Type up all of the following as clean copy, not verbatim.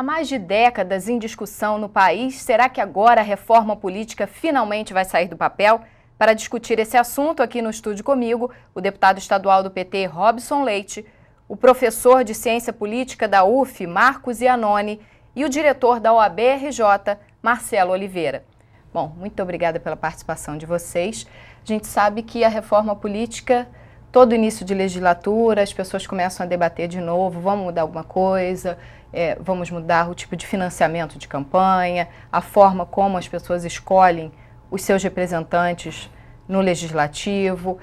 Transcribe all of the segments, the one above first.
há mais de décadas em discussão no país, será que agora a reforma política finalmente vai sair do papel? Para discutir esse assunto, aqui no estúdio comigo, o deputado estadual do PT, Robson Leite, o professor de Ciência Política da UF, Marcos Iannone, e o diretor da OAB-RJ, Marcelo Oliveira. Bom, muito obrigada pela participação de vocês. A gente sabe que a reforma política, todo início de legislatura, as pessoas começam a debater de novo, vamos mudar alguma coisa, vamos mudar o tipo de financiamento de campanha, a forma como as pessoas escolhem os seus representantes no legislativo.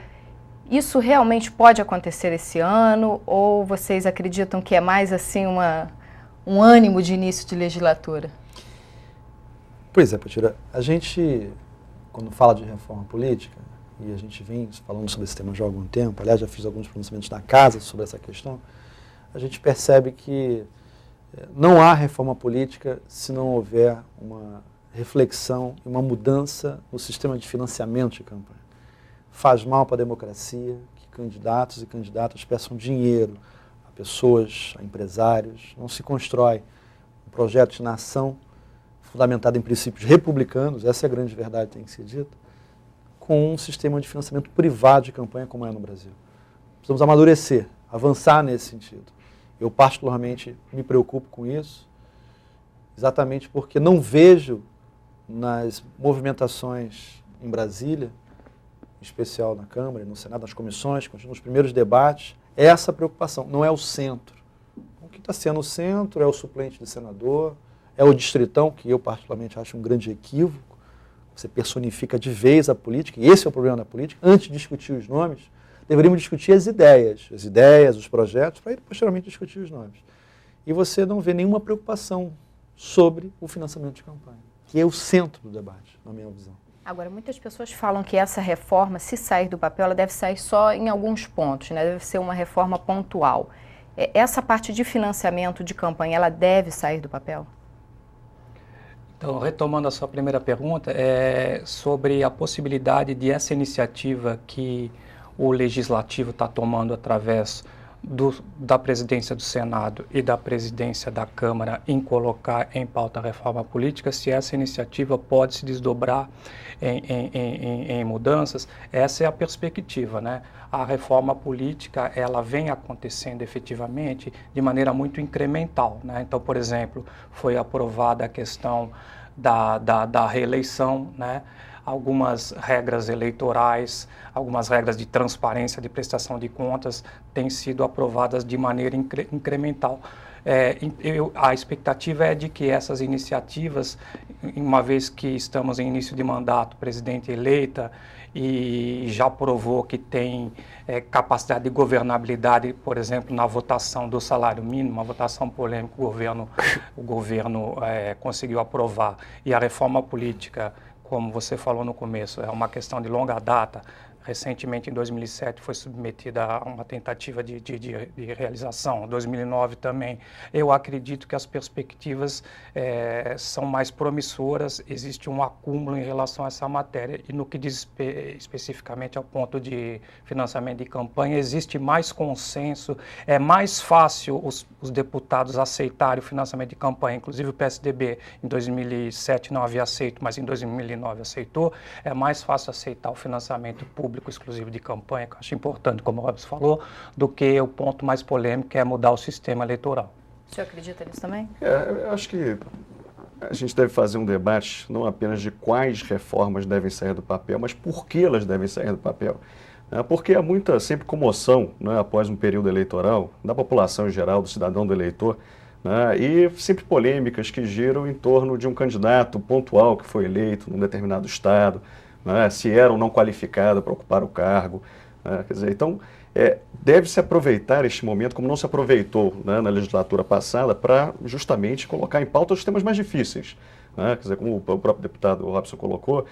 Isso realmente pode acontecer esse ano ou vocês acreditam que é mais assim um ânimo de início de legislatura? Pois é, Potira, a gente, quando fala de reforma política, e a gente vem falando sobre esse tema já há algum tempo, aliás, já fiz alguns pronunciamentos na casa sobre essa questão, a gente percebe que não há reforma política se não houver uma reflexão e uma mudança no sistema de financiamento de campanha. Faz mal para a democracia que candidatos e candidatas peçam dinheiro a pessoas, a empresários. Não se constrói um projeto de nação fundamentado em princípios republicanos, essa é a grande verdade que tem que ser dita, com um sistema de financiamento privado de campanha como é no Brasil. Precisamos amadurecer, avançar nesse sentido. Eu particularmente me preocupo com isso, exatamente porque não vejo nas movimentações em Brasília, em especial na Câmara, no Senado, nas comissões, nos primeiros debates, essa preocupação. Não é o centro. O que está sendo o centro é o suplente de senador, é o distritão, que eu particularmente acho um grande equívoco. Você personifica de vez a política, e esse é o problema da política. Antes de discutir os nomes, deveríamos discutir as ideias, os projetos, para posteriormente discutir os nomes. E você não vê nenhuma preocupação sobre o financiamento de campanha, que é o centro do debate, na minha visão. Agora, muitas pessoas falam que essa reforma, se sair do papel, ela deve sair só em alguns pontos, né? Deve ser uma reforma pontual. Essa parte de financiamento de campanha, ela deve sair do papel? Então, retomando a sua primeira pergunta, sobre a possibilidade de essa iniciativa que o Legislativo está tomando através da presidência do Senado e da presidência da Câmara em colocar em pauta a reforma política, se essa iniciativa pode se desdobrar em mudanças, essa é a perspectiva, né? A reforma política, ela vem acontecendo efetivamente de maneira muito incremental, né? Então, por exemplo, foi aprovada a questão da reeleição, né? Algumas regras eleitorais, algumas regras de transparência de prestação de contas têm sido aprovadas de maneira incremental. A expectativa é de que essas iniciativas, uma vez que estamos em início de mandato, presidente eleita, e já provou que tem capacidade de governabilidade, por exemplo, na votação do salário mínimo, uma votação polêmica, o governo conseguiu aprovar, e a reforma política, como você falou no começo, é uma questão de longa data. Recentemente, em 2007, foi submetida a uma tentativa de realização, em 2009 também. Eu acredito que as perspectivas são mais promissoras, existe um acúmulo em relação a essa matéria. E no que diz especificamente ao ponto de financiamento de campanha, existe mais consenso, é mais fácil os deputados aceitarem o financiamento de campanha, inclusive o PSDB em 2007 não havia aceito, mas em 2009 aceitou, é mais fácil aceitar o financiamento público exclusivo de campanha, que eu acho importante, como o Robson falou, do que o ponto mais polêmico, que é mudar o sistema eleitoral. O senhor acredita nisso também? Eu acho que a gente deve fazer um debate não apenas de quais reformas devem sair do papel, mas por que elas devem sair do papel. Porque há muita sempre comoção, né, após um período eleitoral, da população em geral, do cidadão, do eleitor, né, e sempre polêmicas que giram em torno de um candidato pontual que foi eleito num determinado estado, né, se era ou não qualificado para ocupar o cargo. Né, quer dizer, então, deve-se aproveitar este momento, como não se aproveitou, né, na legislatura passada, para justamente colocar em pauta os temas mais difíceis. Né, quer dizer, como o próprio deputado Robson colocou,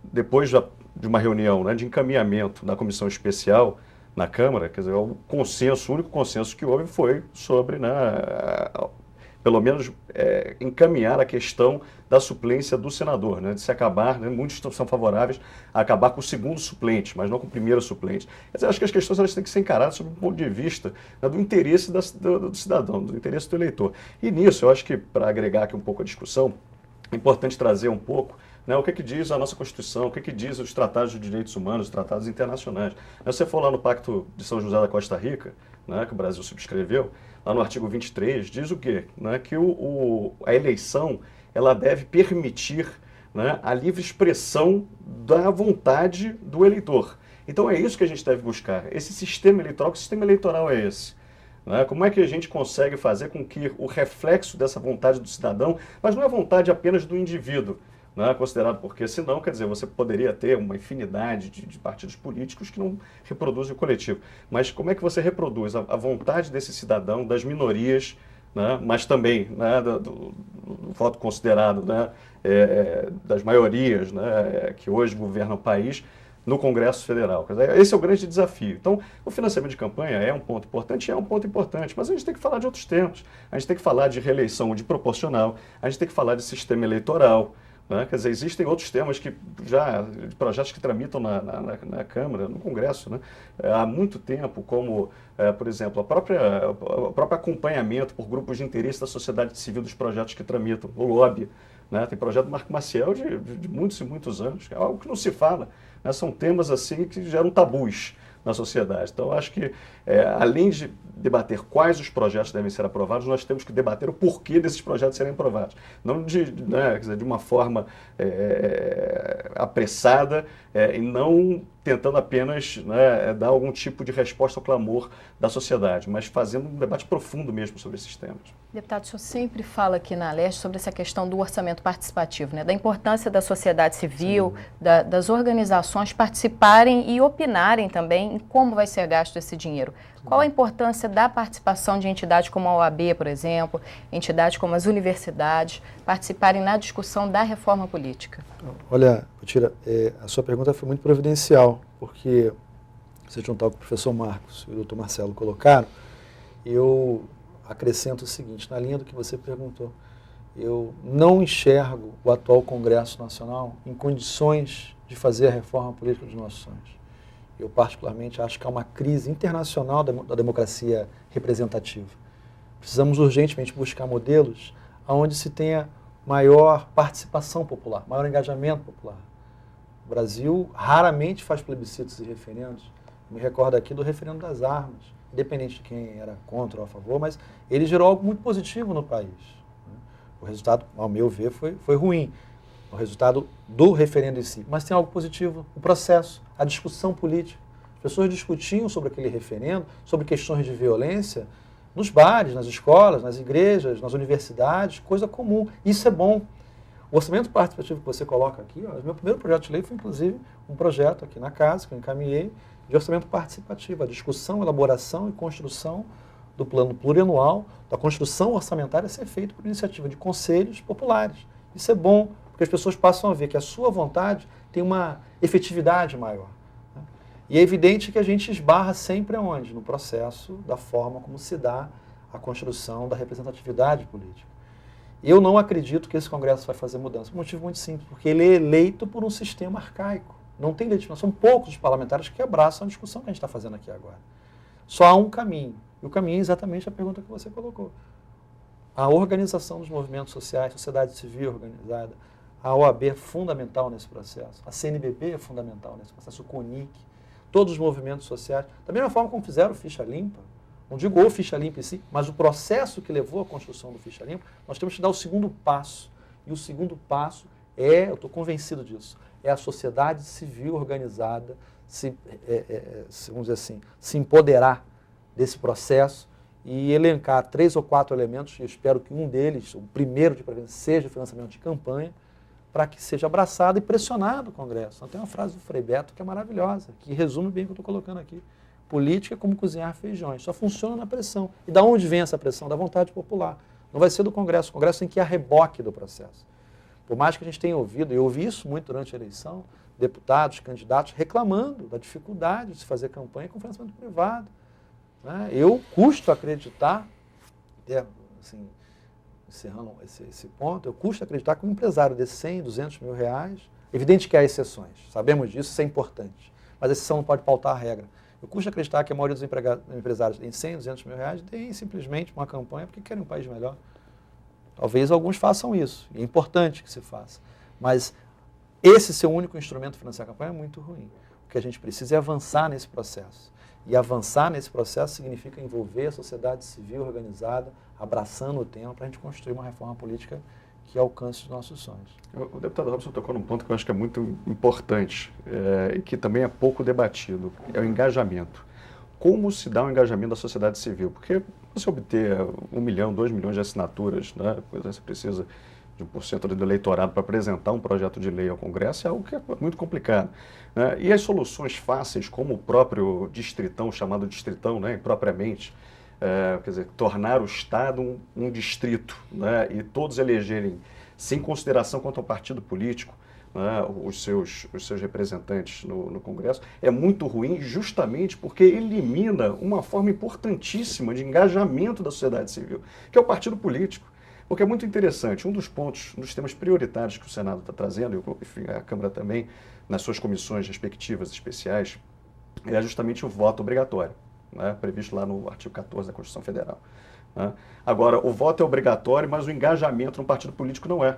depois de uma reunião, né, de encaminhamento da comissão especial na Câmara, quer dizer, o único consenso que houve foi sobre, né, pelo menos encaminhar a questão da suplência do senador, né, de se acabar, né, muitos são favoráveis a acabar com o segundo suplente, mas não com o primeiro suplente. Quer dizer, acho que as questões elas têm que ser encaradas sob um ponto de vista, né, do interesse do cidadão, do interesse do eleitor. E nisso, eu acho que, para agregar aqui um pouco a discussão, é importante trazer um pouco, né, o que diz a nossa Constituição, o que diz os tratados de direitos humanos, os tratados internacionais. Se você for lá no Pacto de São José da Costa Rica, né, que o Brasil subscreveu, lá no artigo 23, diz o quê? Né, que a eleição ela deve permitir, né, a livre expressão da vontade do eleitor. Então é isso que a gente deve buscar, esse sistema eleitoral. Que sistema eleitoral é esse? Né? Como é que a gente consegue fazer com que o reflexo dessa vontade do cidadão, mas não é vontade apenas do indivíduo, né, considerado, porque senão, quer dizer, você poderia ter uma infinidade de partidos políticos que não reproduzem o coletivo. Mas como é que você reproduz a vontade desse cidadão, das minorias, né, mas também, né, do voto considerado, né, das maiorias, né, que hoje governam o país, no Congresso Federal? Quer dizer, esse é o grande desafio. Então, o financiamento de campanha é um ponto importante, mas a gente tem que falar de outros temas. A gente tem que falar de reeleição de proporcional, a gente tem que falar de sistema eleitoral, né? Quer dizer, existem outros temas de projetos que tramitam na Câmara, no Congresso, né, há muito tempo, como, por exemplo, o próprio acompanhamento por grupos de interesse da sociedade civil dos projetos que tramitam, o lobby. Né? Tem projeto do Marco Maciel de muitos e muitos anos, que é algo que não se fala. Né? São temas assim que geram tabus na sociedade. Então, acho que, além de debater quais os projetos devem ser aprovados, nós temos que debater o porquê desses projetos serem aprovados. Não quer dizer, de uma forma apressada e não tentando apenas, né, dar algum tipo de resposta ao clamor da sociedade, mas fazendo um debate profundo mesmo sobre esses temas. Deputado, o senhor sempre fala aqui na Leste sobre essa questão do orçamento participativo, né? Da importância da sociedade civil, das organizações participarem e opinarem também em como vai ser gasto esse dinheiro. Qual a importância da participação de entidades como a OAB, por exemplo, entidades como as universidades, participarem na discussão da reforma política? Olha, Potira, a sua pergunta foi muito providencial, porque você juntar o que o professor Marcos e o doutor Marcelo colocaram, eu acrescento o seguinte, na linha do que você perguntou, eu não enxergo o atual Congresso Nacional em condições de fazer a reforma política dos nossos sonhos. Eu particularmente acho que há uma crise internacional da democracia representativa. Precisamos urgentemente buscar modelos onde se tenha maior participação popular, maior engajamento popular. O Brasil raramente faz plebiscitos e referendos. Me recordo aqui do referendo das armas, independente de quem era contra ou a favor, mas ele gerou algo muito positivo no país. O resultado, ao meu ver, foi ruim, o resultado do referendo em si. Mas tem algo positivo, o processo, a discussão política. As pessoas discutiam sobre aquele referendo, sobre questões de violência, nos bares, nas escolas, nas igrejas, nas universidades, coisa comum. Isso é bom. O orçamento participativo que você coloca aqui, ó, meu primeiro projeto de lei foi, inclusive, um projeto aqui na casa, que eu encaminhei, de orçamento participativo, a discussão, elaboração e construção do plano plurianual, da construção orçamentária ser feito por iniciativa de conselhos populares. Isso é bom, porque as pessoas passam a ver que a sua vontade tem uma efetividade maior. Né? E é evidente que a gente esbarra sempre aonde? No processo da forma como se dá a construção da representatividade política. Eu não acredito que esse Congresso vai fazer mudança, por um motivo muito simples, porque ele é eleito por um sistema arcaico. Não tem legitimação. São poucos os parlamentares que abraçam a discussão que a gente está fazendo aqui agora. Só há um caminho. E o caminho é exatamente a pergunta que você colocou. A organização dos movimentos sociais, sociedade civil organizada, a OAB é fundamental nesse processo. A CNBB é fundamental nesse processo, o CONIC, todos os movimentos sociais. Da mesma forma como fizeram o Ficha Limpa, não digo o Ficha Limpa em si, mas o processo que levou à construção do Ficha Limpa, nós temos que dar o segundo passo. E o segundo passo eu estou convencido disso, é a sociedade civil organizada vamos dizer assim, se empoderar desse processo e elencar 3 ou 4 elementos, e eu espero que um deles, o primeiro de prevenção, seja o financiamento de campanha, para que seja abraçado e pressionado o Congresso. Então, tem uma frase do Frei Beto que é maravilhosa, que resume bem o que eu estou colocando aqui. Política é como cozinhar feijões, só funciona na pressão. E da onde vem essa pressão? Da vontade popular. Não vai ser do Congresso. O Congresso tem que ir a reboque do processo. Por mais que a gente tenha ouvido, e eu ouvi isso muito durante a eleição, deputados, candidatos reclamando da dificuldade de se fazer campanha com financiamento privado. Né? Eu custo acreditar, assim, encerrando esse ponto, eu custo acreditar que um empresário de 100, 200 mil reais, evidente que há exceções, sabemos disso, isso é importante, mas a exceção não pode pautar a regra. Eu custo acreditar que a maioria dos empresários em 100, 200 mil reais deem simplesmente uma campanha porque querem um país melhor. Talvez alguns façam isso, e é importante que se faça, mas esse ser o único instrumento de financiar a campanha é muito ruim. O que a gente precisa é avançar nesse processo. E avançar nesse processo significa envolver a sociedade civil organizada, abraçando o tema, para a gente construir uma reforma política que alcance os nossos sonhos. O deputado Robson tocou num ponto que eu acho que é muito importante e que também é pouco debatido, é o engajamento. Como se dá o engajamento da sociedade civil? Porque você obter 1 milhão, 2 milhões de assinaturas, né, você precisa de 1% do eleitorado para apresentar um projeto de lei ao Congresso, é algo que é muito complicado, né? E as soluções fáceis, como o próprio distritão, chamado distritão, né, propriamente, quer dizer, tornar o Estado um distrito, né, e todos elegerem, sem consideração quanto ao partido político, né, os seus representantes no Congresso, é muito ruim justamente porque elimina uma forma importantíssima de engajamento da sociedade civil, que é o partido político. Porque é muito interessante, um dos pontos, um dos temas prioritários que o Senado está trazendo, e enfim, a Câmara também, nas suas comissões respectivas especiais, é justamente o voto obrigatório, né, previsto lá no artigo 14 da Constituição Federal. Né. Agora, o voto é obrigatório, mas o engajamento no partido político não é.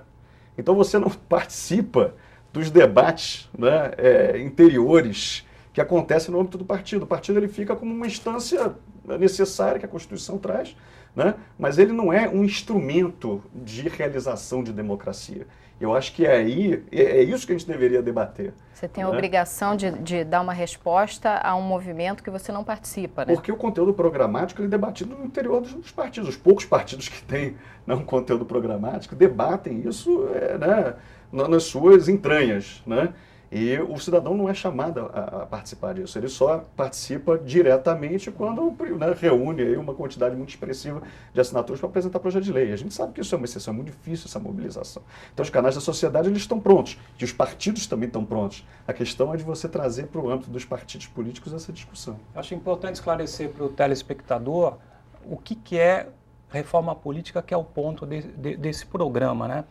Então você não participa dos debates, né, interiores que acontecem no âmbito do partido. O partido ele fica como uma instância necessária que a Constituição traz, né? Mas ele não é um instrumento de realização de democracia. Eu acho que é isso que a gente deveria debater. Você tem a obrigação de dar uma resposta a um movimento que você não participa, né? Porque o conteúdo programático ele é debatido no interior dos partidos. Os poucos partidos que têm um conteúdo programático debatem isso né, nas suas entranhas, né? E o cidadão não é chamado a participar disso, ele só participa diretamente quando, né, reúne aí uma quantidade muito expressiva de assinaturas para apresentar projeto de lei. A gente sabe que isso é uma exceção, é muito difícil essa mobilização. Então os canais da sociedade eles estão prontos, e os partidos também estão prontos. A questão é de você trazer para o âmbito dos partidos políticos essa discussão. Eu acho importante esclarecer para o telespectador o que é reforma política, que é o ponto desse programa, né?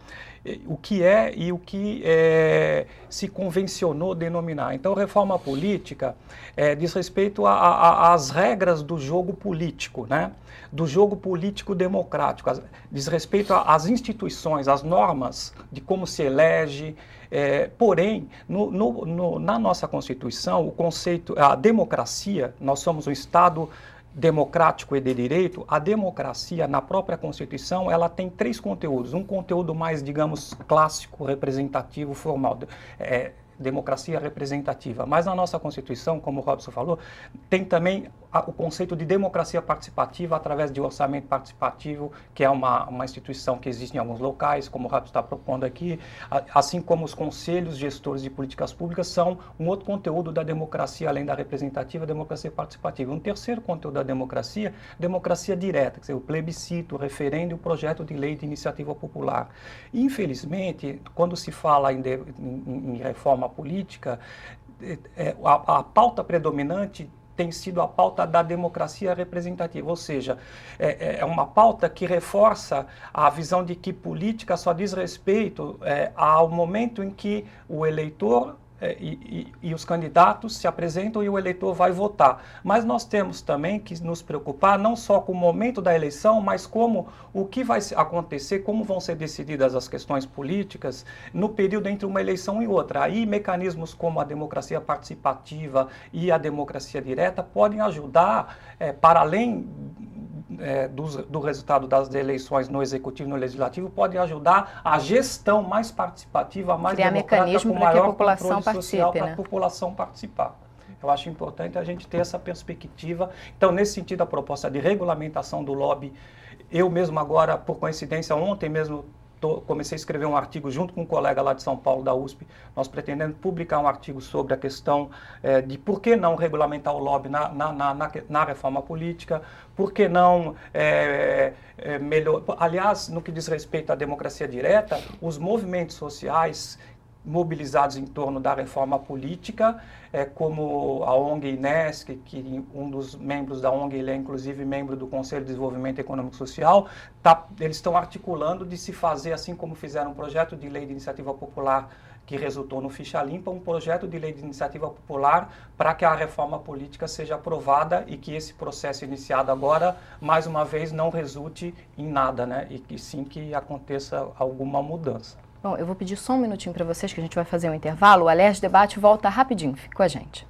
O que é e o que se convencionou denominar. Então, reforma política diz respeito às regras do jogo político, né? Do jogo político democrático, diz respeito às instituições, às normas de como se elege. Porém, na nossa Constituição, o conceito, a democracia, nós somos um Estado democrático e de direito. A democracia, na própria Constituição, ela tem 3 conteúdos. Um conteúdo mais, digamos, clássico, representativo, formal. Democracia representativa. Mas na nossa Constituição, como o Robson falou, tem também o conceito de democracia participativa através de orçamento participativo, que é uma instituição que existe em alguns locais, como o Robson está propondo aqui, assim como os conselhos gestores de políticas públicas são um outro conteúdo da democracia, além da representativa, democracia participativa. Um terceiro conteúdo da democracia direta, quer dizer, o plebiscito, o referendo e o projeto de lei de iniciativa popular. Infelizmente, quando se fala em reforma política, a pauta predominante tem sido a pauta da democracia representativa, ou seja, é uma pauta que reforça a visão de que política só diz respeito ao momento em que o eleitor e os candidatos se apresentam e o eleitor vai votar. Mas nós temos também que nos preocupar não só com o momento da eleição, mas como o que vai acontecer, como vão ser decididas as questões políticas no período entre uma eleição e outra. Aí mecanismos como a democracia participativa e a democracia direta podem ajudar, para além do resultado das eleições no Executivo e no Legislativo, pode ajudar a gestão mais participativa, mais criar democrática, mecanismo com para que a maior população controle social, participe, para né? a população participar. Eu acho importante a gente ter essa perspectiva. Então, nesse sentido, a proposta de regulamentação do lobby, eu mesmo agora, por coincidência, ontem mesmo, comecei a escrever um artigo junto com um colega lá de São Paulo, da USP, nós pretendemos publicar um artigo sobre a questão de por que não regulamentar o lobby na reforma política, por que não melhor... Aliás, no que diz respeito à democracia direta, os movimentos sociais mobilizados em torno da reforma política, como a ONG Inesc, que um dos membros da ONG, ele é inclusive membro do Conselho de Desenvolvimento Econômico e Social, eles estão articulando de se fazer, assim como fizeram um projeto de lei de iniciativa popular que resultou no Ficha Limpa, um projeto de lei de iniciativa popular para que a reforma política seja aprovada e que esse processo iniciado agora, mais uma vez, não resulte em nada, né? E que sim que aconteça alguma mudança. Bom, eu vou pedir só um minutinho para vocês, que a gente vai fazer um intervalo. O Alerj Debate volta rapidinho. Fique com a gente.